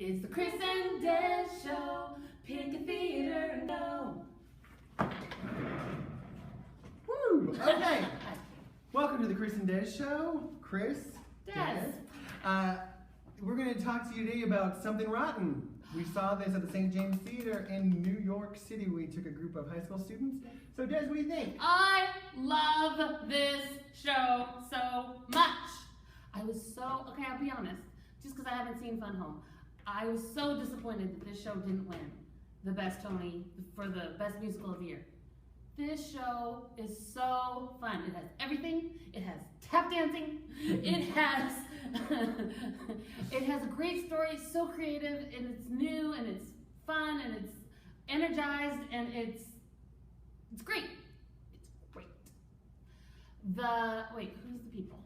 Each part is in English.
It's the Chris and Des Show. Pick a theater and go. Woo! Okay. Welcome to the Chris and Des Show. Chris, Des. We're going to talk to you today about Something Rotten. We saw this at the St. James Theater in New York City. We took a group of high school students. So Des, what do you think? I love this show so much. Okay, I'll be honest, just because I haven't seen Fun Home, I was so disappointed that this show didn't win the best Tony for the best musical of the year. This show is so fun. It has everything. It has tap dancing. It has it has a great story. It's so creative and it's new and it's fun and it's energized and it's great. It's great. Who's the people?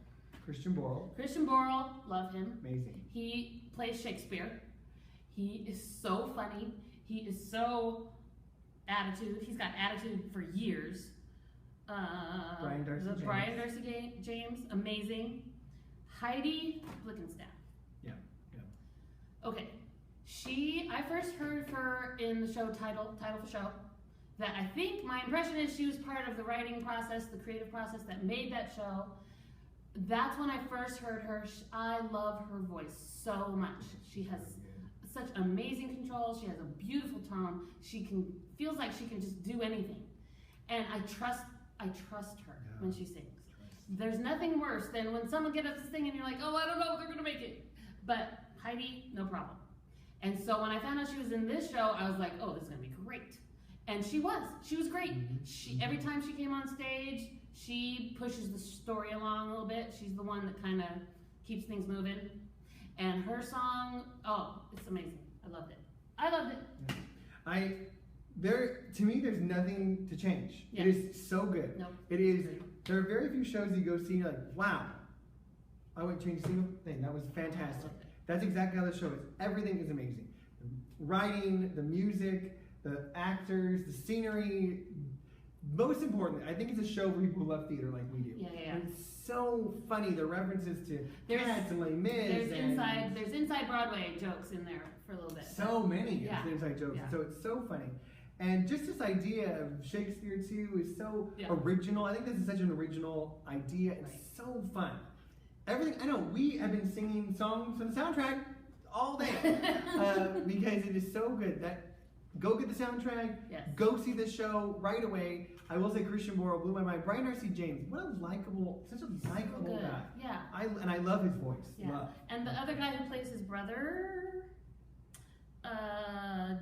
Christian Borle. Christian Borle, love him. Amazing. He plays Shakespeare. He is so funny. He is so attitude. He's got attitude for years. Brian Darcy James, amazing. Heidi Blickenstaff. Yeah. Okay, I first heard her in the show title for show. That I think my impression is she was part of the writing process, the creative process that made that show. That's when I first heard her. I love her voice so much. She has such amazing control. She has a beautiful tone. Feels like she can just do anything. And I trust her when she sings. There's nothing worse than when someone gets up to sing and you're like, oh, I don't know if they're gonna make it. But Heidi, no problem. And so when I found out she was in this show, I was like, oh, this is gonna be great. And she was great. Every time she came on stage, she pushes the story along a little bit. She's the one that kind of keeps things moving. And her song, oh, it's amazing. I loved it. To me, there's nothing to change. Yeah. It is so good. Nope. It is. There are very few shows you go see and you're like, wow, I wouldn't change a single thing. That was fantastic. That's exactly how the show is. Everything is amazing. The writing, the music, the actors, the scenery. Most importantly, I think it's a show for people who love theater like we do. Yeah. It's so funny. The references to Cats and Les Mis. There's inside Broadway jokes in there for a little bit. So many inside jokes. Yeah. So it's so funny. And just this idea of Shakespeare too is so original. I think this is such an original idea. It's so fun. Everything, I know, we have been singing songs from the soundtrack all day because it is so good. Go get the soundtrack, go see the show right away. I will say Christian Borle blew my mind. Brian Darcy James, such a likable guy. Yeah. I love his voice. Yeah. Love. And the other guy who plays his brother,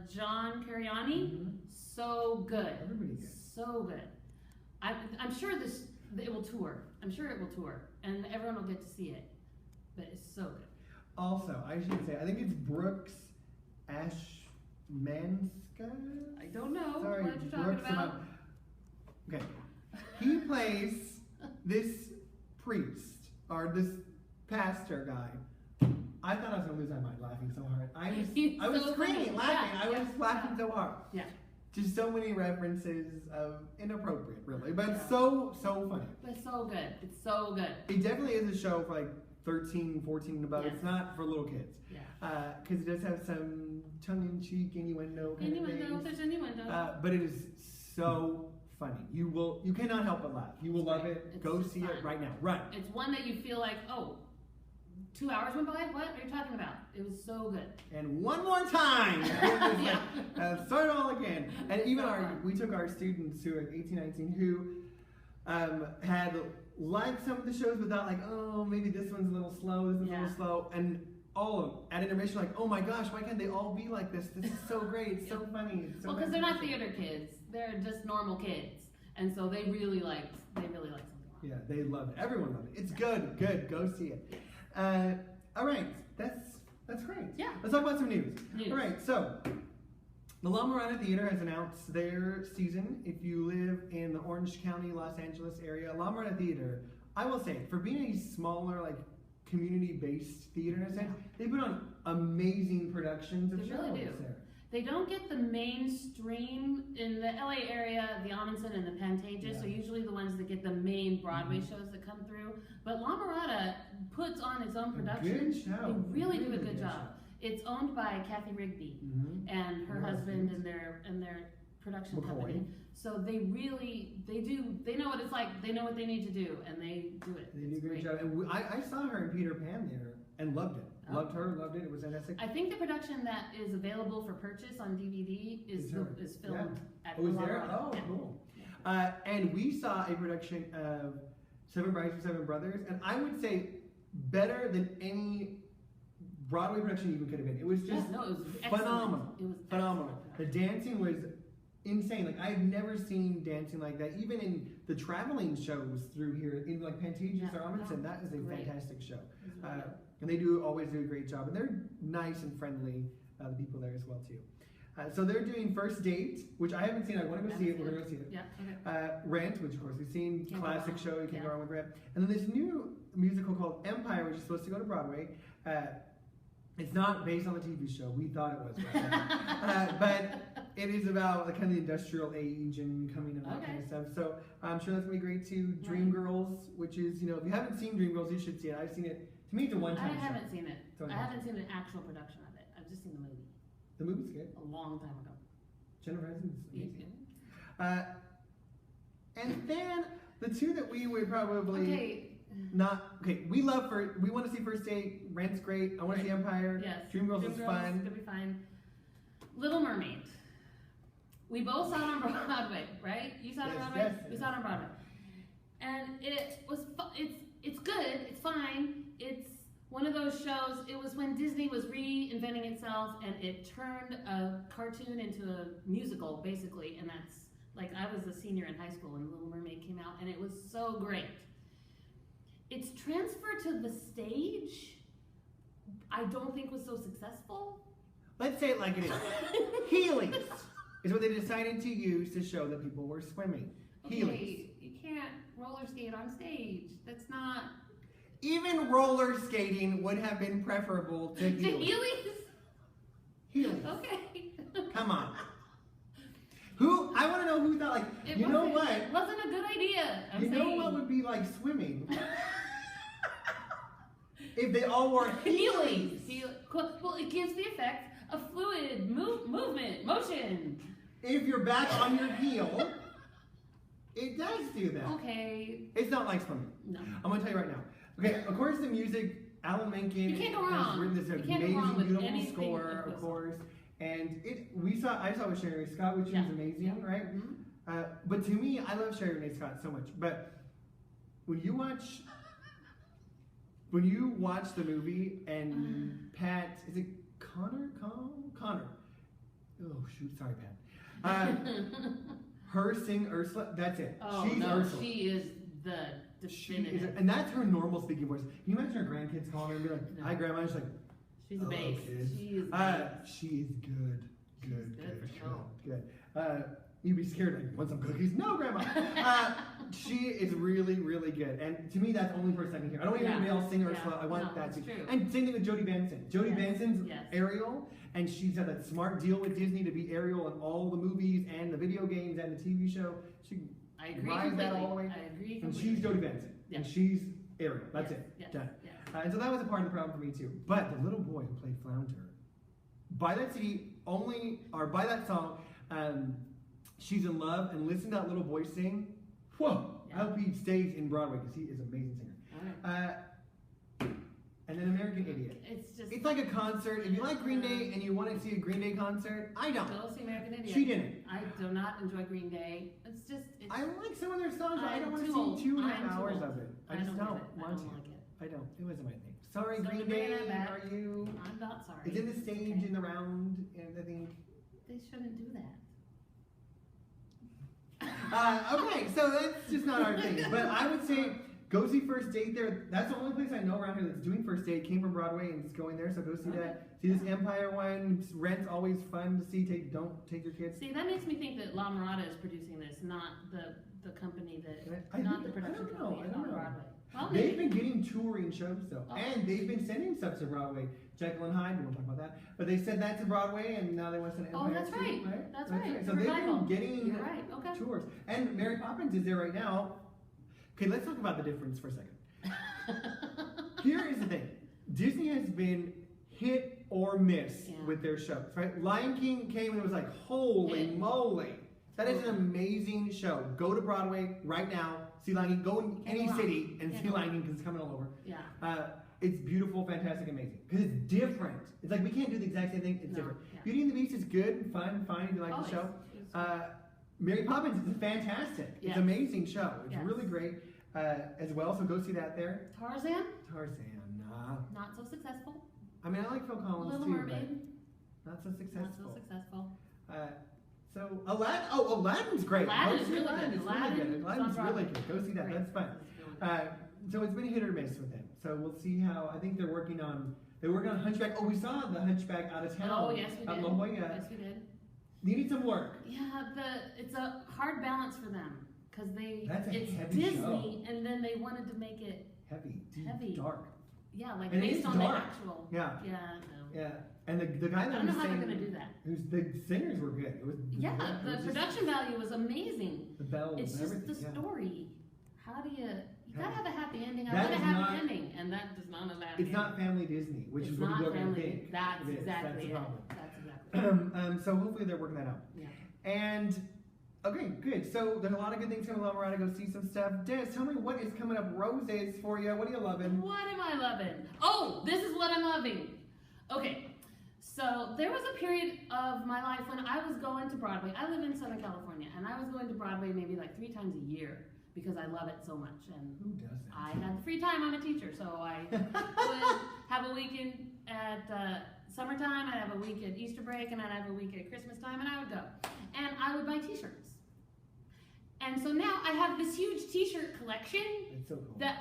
John Cariani, so good. Everybody good. So good. I'm sure it will tour. And everyone will get to see it. But it's so good. Also, I should say, I think it's Brooks Ashmanska? I don't know Sorry, what you're talking about. Okay. He plays this priest, or this pastor guy. I thought I was going to lose my mind laughing so hard. I was screaming, laughing. I was laughing so hard. Yeah. Just so many references of inappropriate, really. But so funny. But so good. It's so good. It definitely is a show for like 13, 14 and above. Yes. It's not for little kids. Yeah. Because it does have some tongue-in-cheek innuendo kind of things. There's innuendo. But it is so funny. You cannot help but laugh. You will love it. Go see it right now. Run. It's one that you feel like, oh, 2 hours went by? What are you talking about? It was so good. And one more time! Start it all again. And even we took our students who are 18, 19 who had liked some of the shows but thought like, oh, maybe this one's a little slow, this one's a little slow. And all of them at intermission like, oh my gosh, why can't they all be like this? This is so great. It's so funny. It's so well, because they're not theater kids. They're just normal kids. And so they really liked something. Yeah, they loved it. Everyone loved it. It's good. Go see it. All right, that's great. Yeah. Let's talk about some news. All right, so the La Mirada Theater has announced their season. If you live in the Orange County, Los Angeles area, La Mirada Theater, I will say, for being a smaller, like community-based theater in a sense, they put on amazing productions of shows. They really do. They don't get the mainstream in the LA area, the Amundsen and the Pantages are usually the ones that get the main Broadway shows that come through. But La Mirada puts on its own production. Good show. They really do a good job. It's owned by Kathy Rigby and her husband and their production company. So they know what it's like. They know what they need to do, and they do it. They do a great job. And I saw her in Peter Pan there and loved it. Loved her, loved it. It was fantastic. I think the production that is available for purchase on DVD is filmed at was there? Oh, cool. And we saw a production of Seven Brides for Seven Brothers, and I would say better than any Broadway production even could have been. It was just it was phenomenal. It was phenomenal. The dancing was insane. Like I've never seen dancing like that. Even in the traveling shows through here, in like Pantages or Amundsen, that is a fantastic show. And they always do a great job, and they're nice and friendly. The people there as well too. So they're doing First Date, which I haven't seen. I want to go see it. We're going to go see it. Yeah. Okay. Rent, which of course we've seen, classic show. You can't go wrong with Rent. And then this new musical called Empire, which is supposed to go to Broadway. It's not based on the TV show. We thought it was, but it is about kind of the industrial age and coming and that kind of stuff. So I'm sure that's gonna be great too. Dreamgirls, which is if you haven't seen Dreamgirls, you should see it. I've seen it. To me, it's a one-time show. I haven't seen it. I haven't seen an actual production of it. I've just seen the movie. The movie's good. A long time ago. Jennifer Aniston's amazing. And then the two that we would probably we want to see First Date. Rent's great. I want to see Empire. Yes. Dreamgirls is fun. It's gonna be fine. Little Mermaid. We both saw it on Broadway, right? You saw it on Broadway. Yes, we saw it on Broadway, and it was. It's good. It's fine. It's one of those shows. It was when Disney was reinventing itself, and it turned a cartoon into a musical, basically. And that's like I was a senior in high school when Little Mermaid came out, and it was so great. Its transfer to the stage, I don't think was so successful. Let's say it like it is. Heelys is what they decided to use to show that people were swimming. Heelys. You can't roller skate on stage. That's not... Even roller skating would have been preferable to Heelys. To Heelys? Heelys. Okay. Come on. I want to know who thought, like, you know what? It wasn't a good idea. You know what would be like swimming? If they all wore Heelys. Well, it gives the effect of fluid movement, motion. If you're back on your heel, it does do that. Okay. It's not like swimming. No. I'm going to tell you right now. Okay, of course the music, Alan Menken has written this amazing, beautiful score, of course. And I saw it with Sherry Scott, which was amazing, right? Mm-hmm. But to me, I love Sherry Renee Scott so much. But when you watch the movie and Pat, is it Connor? Connor. Oh shoot, sorry Pat. Her sing Ursula, that's it. Oh, She's Ursula. She is the definitive. And that's her normal speaking voice. Can you imagine her grandkids calling her and be like, "Hi, Grandma." And she's like, "She's a bass. She is. She's good. Good. You'd be scared. Like, want some cookies? No, Grandma. She is really, really good. And to me, that's the only person I can hear. I don't want to hear anybody else sing Ursula. I want that. And same thing with Jodie Benson. Jodie Benson's Ariel, and she's had that smart deal with Disney to be Ariel in all the movies and the video games and the TV show. I agree rides that all the way. I agree completely. And she's Jodie Benson. Yeah. And she's Ariel. That's it. Done. Yes. And so that was a part of the problem for me too. But the little boy who played Flounder, by that song, She's in Love, and listen to that little boy sing. Whoa! I hope he stays in Broadway because he is an amazing singer. And then American Idiot. It's like a concert. If you like Green Day and you want to see a Green Day concert, I don't. Go see American Idiot. She didn't. I do not enjoy Green Day. I like some of their songs, but I don't want to see 2.5 hours of it. I just don't want to. Like it. I don't. It wasn't my thing. Sorry, Green Day. Are you? I'm not sorry. It's in the stage in the round, and I think they shouldn't do that. Okay, so that's just not our thing. But I would say go see First Date there. That's the only place I know around here that's doing First Date. Came from Broadway and it's going there, so go see that. See this Empire one. Rent's always fun to see. Don't take your kids. See, that makes me think that La Mirada is producing this, not the company not the production company on Broadway. Well, they've been getting touring shows though, and they've been sending stuff to Broadway. Jekyll and Hyde, we won't talk about that, but they said that to Broadway, and now they want to send Empire. Oh, that's right. That's right. So they've been getting tours, and Mary Poppins is there right now. Okay, let's talk about the difference for a second. Here is the thing: Disney has been hit or miss with their shows, right? Lion King came and it was like, holy moly. That is an amazing show. Go to Broadway right now, see Lion King. Go in any city and see Lion King because it's coming all over. Yeah. It's beautiful, fantastic, amazing. Because it's different. It's like we can't do the exact same thing. It's different. Yeah. Beauty and the Beast is good, fun, fine if you like the show. Mary Poppins is fantastic. It's an amazing show. It's really great as well. So go see that there. Tarzan. Not so successful. I mean, I like Phil Collins Little too, Mermaid. but not so successful. Not so successful. So Aladdin. Oh, Aladdin's great. Aladdin's really good. Aladdin's really good. Go see that. That's fun. So it's been hit or miss with him. So we'll see how. I think they're working on Hunchback. Oh, we saw the Hunchback out of town. Oh, yes, we did. At La Jolla. Yes, we did. Needed some work. Yeah, it's a hard balance for them because it's heavy Disney, show. And then they wanted to make it heavy, dark. Yeah, like and based on the actual. Yeah. Yeah. No. Yeah. And the guy that I don't know how they're gonna do that. The singers were good. The production value was amazing. The bells. It's just and the story. How do you gotta have a happy ending? I that want a happy ending, and that does not have a happy ending. It's not family Disney, which is what people are gonna think. That's exactly it. So hopefully they're working that out. Yeah. And okay, good. So there's a lot of good things coming along. We're gonna go see some stuff. Des, tell me what is coming up. Roses for you. What are you loving? What am I loving? Oh, this is what I'm loving. Okay. So there was a period of my life when I was going to Broadway. I live in Southern California, and I was going to Broadway maybe like 3 times a year because I love it so much. And who does that? I had the free time. I'm a teacher, so I would have a weekend at summertime. I'd have a week at Easter break, and I'd have a week at Christmas time, and I would go. And I would buy T-shirts. And so now I have this huge T-shirt collection. It's so cool. That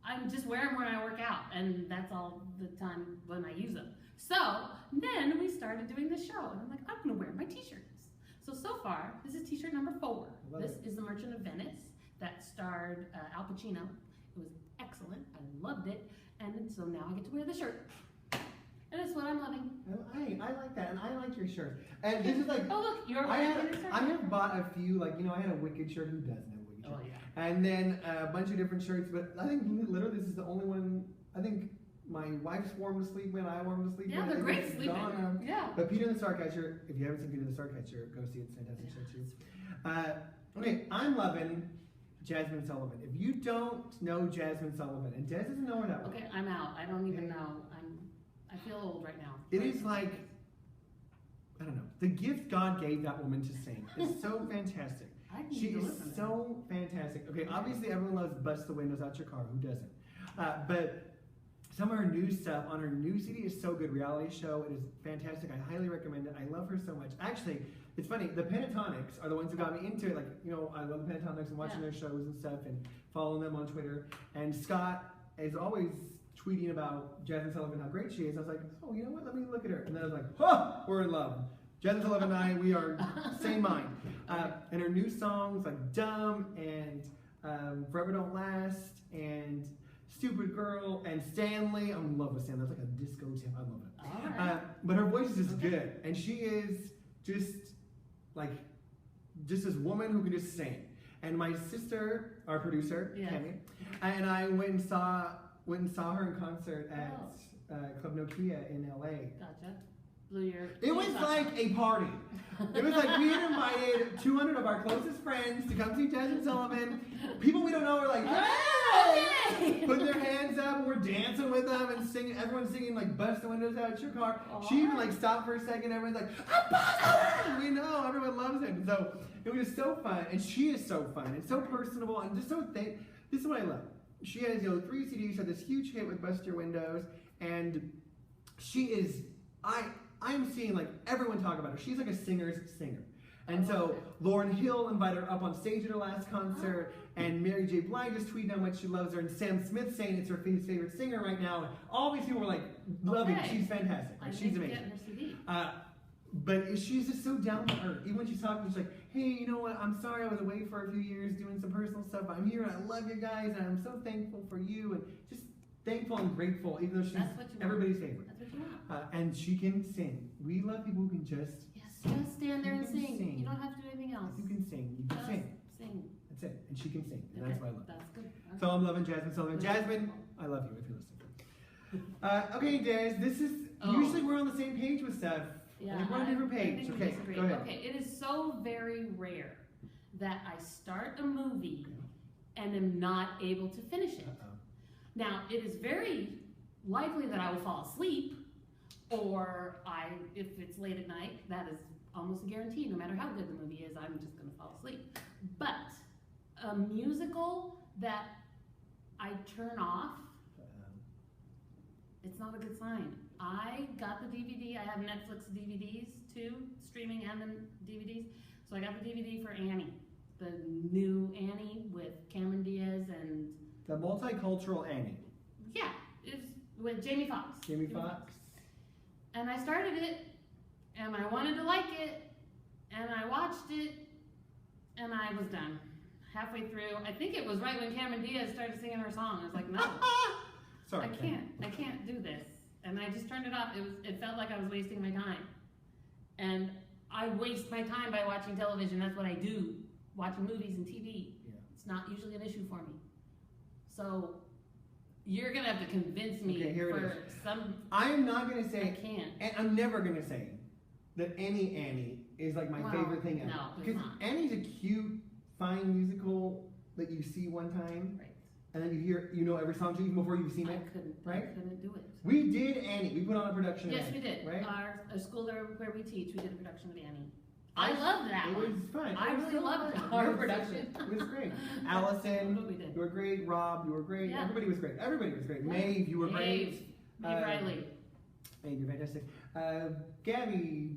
I just wear them when I work out, and that's all the time when I use them. So then we started doing this show, and I'm like, I'm gonna wear my T-shirts. So far, this is T-shirt number 4. This is The Merchant of Venice that starred Al Pacino. It was excellent. I loved it, and so now I get to wear the shirt. And it's what I'm loving. I like that, and I like your shirt. And this is like, oh look, you're I wearing a shirt. I have bought a few, like, I had a Wicked shirt. Who doesn't have a Wicked shirt? Oh yeah. And then a bunch of different shirts, but I think literally this is the only one. I think my wife's warm to sleep in. I warm to sleep in. Yeah, they're great sleeping. Yeah. But Peter and the Starcatcher, if you haven't seen Peter and the Starcatcher, go see it. It's a fantastic show too. Okay, I'm loving Jasmine Sullivan. If you don't know Jasmine Sullivan, and Des doesn't know her that well. Okay, I'm out. I don't even know. I feel old right now. It is like, I don't know, the gift God gave that woman to sing is so fantastic. She is so fantastic. Okay, obviously everyone loves Bust the Windows Out Your Car. Who doesn't? But some of her new stuff on her new CD is so good. Reality show. It is fantastic. I highly recommend it. I love her so much. Actually, it's funny. The Pentatonics are the ones who got me into it. Like, I love the Pentatonics and watching their shows and stuff and following them on Twitter. And Scott is always tweeting about Jasmine Sullivan, how great she is. I was like, oh, you know what? Let me look at her. And then I was like, oh, we're in love. Jasmine Sullivan and I, we are same mind. And her new songs like Dumb and Forever Don't Last and Stupid Girl and Stanley. I'm in love with Stanley. That's like a disco tip. I love it. All right. But her voice is just good. And she is just this woman who can just sing. And my sister, our producer, Tammy, and I went and saw her in concert at Club Nokia in LA. Gotcha. It was like a party. It was like we had invited 200 of our closest friends to come see Jasmine Sullivan. People we don't know are like, hey! Put their hands up and we're dancing with them and singing. Everyone's singing like Bust the Windows Out Your Car. She even like stopped for a second. Everyone's like, we know, everyone loves it. And so it was so fun. And she is so fun and so personable and just so this is what I love. She has 3 CDs, had this huge hit with Bust Your Windows, and she is I'm seeing like everyone talk about her. She's like a singer's singer. And so Lauryn Hill invited her up on stage at her last concert, and Mary J. Blige just tweeted how much she loves her, and Sam Smith saying it's her favorite singer right now. All these people were like loving her. She's fantastic. She's amazing. But she's just so down to earth. Even when she's talking, she's like, hey, you know what? I'm sorry I was away for a few years doing some personal stuff. I'm here and I love you guys, and I'm so thankful for you, and just thankful and grateful, even though she's everybody's favorite. That's what you want. And she can sing. We love people who can just stand there and sing. You don't have to do anything else. If you can sing, you can sing. Sing. That's it. And she can sing. And that's what I love. That's good. So I'm loving Jasmine Sullivan. Jasmine, I love you if you're listening. Okay, Des, this is, usually we're on the same page with stuff. Yeah, we're on a different page. Okay, go ahead. Okay, it is so very rare that I start a movie and am not able to finish it. Now, it is very likely that I will fall asleep, or if it's late at night, that is almost a guarantee. No matter how good the movie is, I'm just going to fall asleep. But a musical that I turn off, it's not a good sign. I got the DVD. I have Netflix DVDs too, streaming and the DVDs. So I got the DVD for Annie, the new Annie with Cameron Diaz and the multicultural Annie. Yeah, it's with Jamie Foxx. Jamie Foxx. And I started it, and I wanted to like it, and I watched it, and I was done. Halfway through, I think it was right when Cameron Diaz started singing her song. I was like, no, Sorry, I can't do this. And I just turned it off. It felt like I was wasting my time. And I waste my time by watching television. That's what I do, watching movies and TV. Yeah. It's not usually an issue for me. So you're gonna have to convince me for some. I'm not gonna say. I can't. And I'm never gonna say that any Annie is like my favorite thing ever. No, because Annie's a cute, fine musical that you see one time, right? And then you know every song even before you've seen it. I couldn't do it. We did Annie. We put on a production. Yes, of Annie, we did. Right? Our school there where we teach, we did a production of Annie. I loved that It one. was fun. I really loved our production. It was great. Allison, What we did. you were great. Rob, you were great. Yeah. Everybody was great. Everybody was great. Yeah. Maeve, you were great. Maeve Riley. Maeve, you're fantastic. Gabby,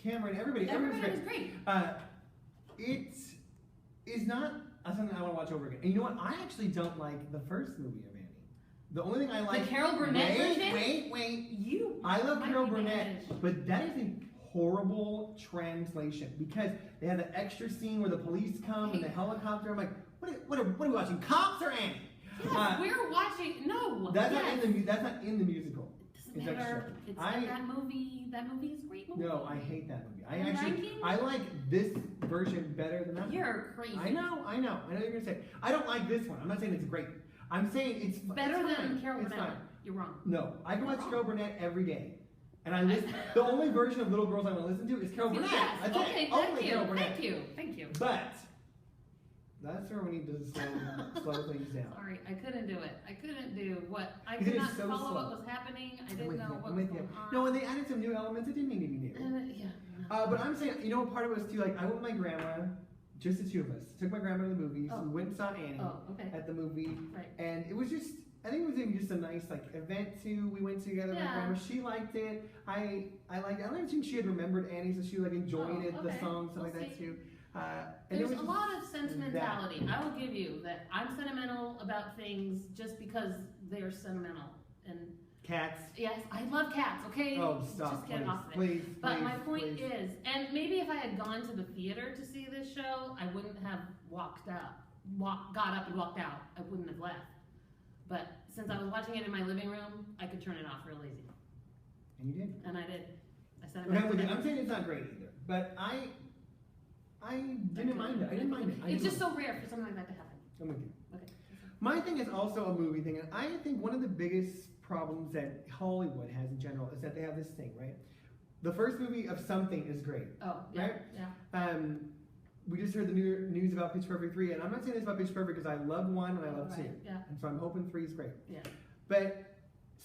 Cameron, everybody was great. It is not something I want to watch over again. And you know what? I actually don't like the first movie of Annie. The only thing I like. The Carol Burnett version? Wait. I love Carol Burnett, but that is a horrible translation because they have the extra scene where the police come and the helicopter. I'm like, what are we watching? Cops or Annie? Yes, we're watching. No, that's not in the musical. It doesn't matter. It's that movie. That movie is a great movie. No, I hate that movie. I like this version better than that. You're crazy. I know what you're gonna say. I don't like this one. I'm not saying it's great. I'm saying it's better than Carol Burnett. Burnett. You're wrong. No, I can watch Carol Burnett every day. And I listen. The only version of Little Girls I want to listen to is Carol Burnett. Yes. That's Okay, it. Only Carol Burnett. Thank you. But that's where we need to slow things down. Sorry, I couldn't do it. I couldn't do what I Because could it is not so follow slow. what was happening. I didn't know what I'm was with you. going on. No, and they added some new elements. It didn't need to be new. Yeah. But I'm saying, you know, part of it was too, like, I went with my grandma, just the two of us. Took my grandma to the movies. Oh. We went and saw Annie at the movie. Right. And it was just, I think it was even just a nice, like, event too. We went together with my grandma. She liked it. I liked it. I don't think she had remembered Annie, so she, like, enjoyed the song, stuff like that too. And There's it was a lot of sentimentality. I will give you that. I'm sentimental about things just because they're sentimental. And Cats. yes, I love cats. Okay, Oh, stop! just get please, off of it. please, But please, my point please. is, and maybe if I had gone to the theater to see this show, I wouldn't have got up and walked out. I wouldn't have left. But since I was watching it in my living room, I could turn it off real easy. And you did. And I did. I said I'm saying it's not great either, but I didn't mind it. I didn't mind it. It's just so rare for something like that to happen. I'm with you. Okay. My thing is also a movie thing, and I think one of the biggest problems that Hollywood has in general is that they have this thing, right? The first movie of something is great. Oh, yeah. Right? Yeah. We just heard the news about Pitch Perfect 3, and I'm not saying this about Pitch Perfect because I love 1 and I love 2. Yeah. And so I'm hoping 3 is great. Yeah. But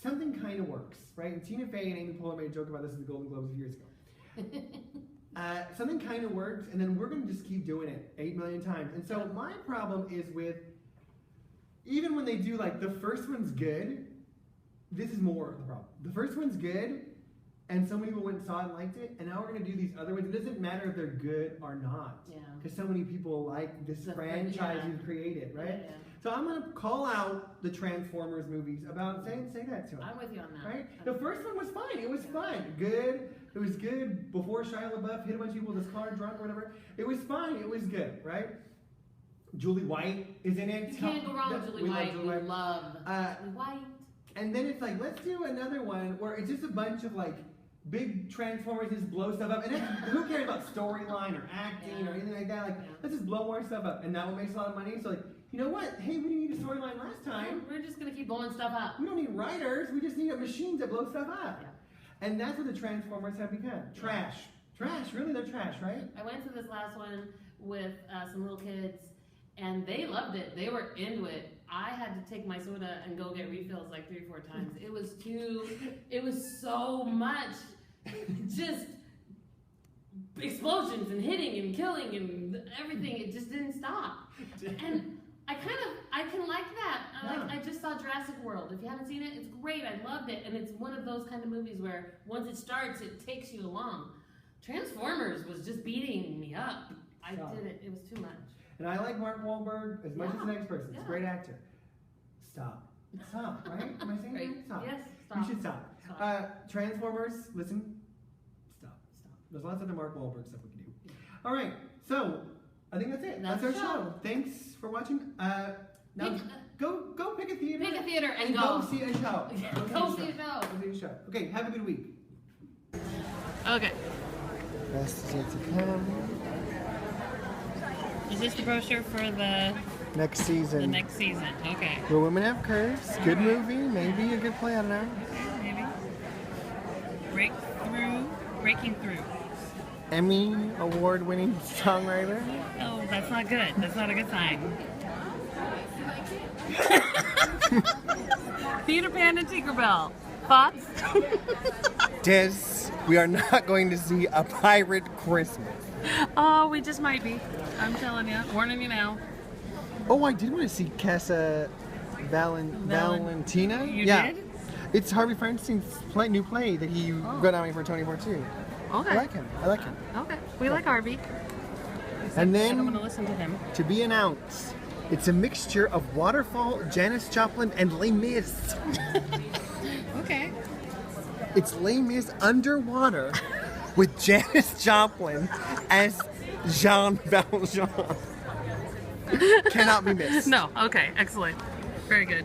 something kind of works, right? And Tina Fey and Amy Poehler made a joke about this at the Golden Globes a few years ago. Something kind of works, and then we're going to just keep doing it 8 million times. And so my problem is with, even when they do, like, the first one's good, this is more of the problem. The first one's good, and so many people went and saw it and liked it, and now we're going to do these other ones. It doesn't matter if they're good or not. Yeah. Because so many people like this franchise you've created, right? Yeah. So I'm going to call out the Transformers movies about, say that to them. I'm with you on that. Right? The first one was fine. It was fun. Good. It was good before Shia LaBeouf hit a bunch of people with his car drunk or whatever. It was fine. It was good, right? Julie White is in it. You can't go wrong with Julie White. We love Julie White. And then it's like, let's do another one where it's just a bunch of like big Transformers just blow stuff up. And who cares about storyline or acting or anything like that? Like, let's just blow more stuff up. And that will make a lot of money. So like, you know what? Hey, we didn't need a storyline last time. We're just gonna keep blowing stuff up. We don't need writers. We just need machines that blow stuff up. Yeah. And that's what the Transformers have become. Trash. Trash. Really, they're trash, right? I went to this last one with some little kids, and they loved it. They were into it. I had to take my soda and go get refills like 3 or 4 times. It was so much, just explosions and hitting and killing and everything. It just didn't stop. And I can like that. I just saw Jurassic World. If you haven't seen it, it's great. I loved it. And it's one of those kind of movies where once it starts, it takes you along. Transformers was just beating me up. I did it. It was too much. And I like Mark Wahlberg as much as the next person. He's a great actor. Stop. Stop, right? Am I saying that? Stop. Yes, stop. You should stop. Transformers, listen. Stop. There's lots of other Mark Wahlberg stuff we can do. All right. So, I think that's it. That's our show. Thanks for watching. Now, go pick a theater. Pick a theater and go see a show. Go see a show. Go see a show. Okay, have a good week. Okay. Best is yet to come. Is this the brochure for the next season? The next season. Okay. Where Women Have Curves. Good movie. Maybe a good play. I don't know. Okay, maybe. Breaking through. Emmy award-winning songwriter. Oh, that's not good. That's not a good sign. Peter Pan and Tinkerbell. Thoughts? Des, we are not going to see A Pirate Christmas. Oh, we just might be. I'm telling you. Warning you now. Oh, I did want to see Casa Valentina. You did? It's Harvey Feinstein's new play that he got nominated for Tony for too. Okay. I like him. Okay. We like Harvey. And then, I'm going to listen to him. To be announced, it's a mixture of Waterfall, Janis Joplin, and Les Mis. Okay. It's Les Mis underwater with Janis Joplin as Jean Valjean. Cannot be missed. No. Okay. Excellent. Very good.